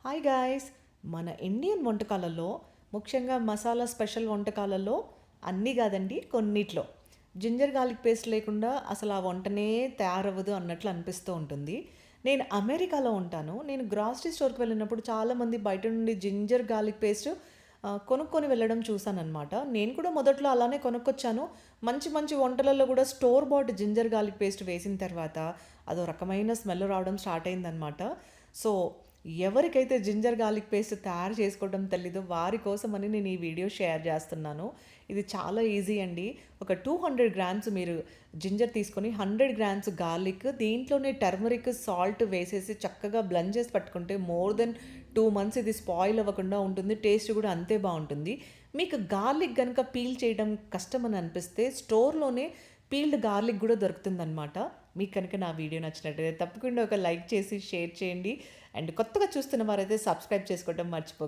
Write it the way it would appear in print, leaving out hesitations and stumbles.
Hi guys. మన Indian వంటకాలలో ముఖ్యంగా మసాలా స్పెషల్ వంటకాలలో అన్నీ కాదండి కొన్నిట్లో జింజర్ గార్లిక్ పేస్ట్ లేకుండా అసలు ఆ వంటనే తయారవ్వదు అన్నట్లు అనిపిస్తూ ఉంటుంది. నేను అమెరికాలో ఉంటాను. నేను గ్రాసరీ స్టోర్కి వెళ్ళినప్పుడు చాలామంది బయట నుండి జింజర్ గార్లిక్ పేస్ట్ కొనుక్కొని వెళ్ళడం చూశానన్నమాట. నేను కూడా మొదట్లో అలానే కొనుక్కొచ్చాను. మంచి మంచి వంటలలో కూడా store bought ginger garlic paste వేసిన తర్వాత అదో రకమైన స్మెల్ రావడం స్టార్ట్ అయిందనమాట. సో ఎవరికైతే జింజర్ గార్లిక్ పేస్ట్ తయారు చేసుకోవడం తెలీదో వారి కోసమని నేను ఈ వీడియో షేర్ చేస్తున్నాను. ఇది చాలా ఈజీ అండి. ఒక 200 గ్రామ్స్ మీరు జింజర్ తీసుకొని 100 గ్రామ్స్ గార్లిక్ దీంట్లోనే టర్మరిక్ సాల్ట్ వేసేసి చక్కగా బ్లెండ్ చేసి పట్టుకుంటే మోర్ దెన్ 2 మంత్స్ ఇది స్పాయిల్ అవ్వకుండా ఉంటుంది. టేస్ట్ కూడా అంతే బాగుంటుంది. మీకు గార్లిక్ కనుక పీల్ చేయడం కష్టమని అనిపిస్తే స్టోర్లోనే పీల్డ్ గార్లిక్ కూడా దొరుకుతుందనమాట. మీకు కనుక నా వీడియో నచ్చినట్టయితే తప్పకుండా ఒక లైక్ చేసి షేర్ చేయండి. అండ్ కొత్తగా చూస్తున్న వారైతే సబ్స్క్రైబ్ చేసుకోవడం మర్చిపోకండి.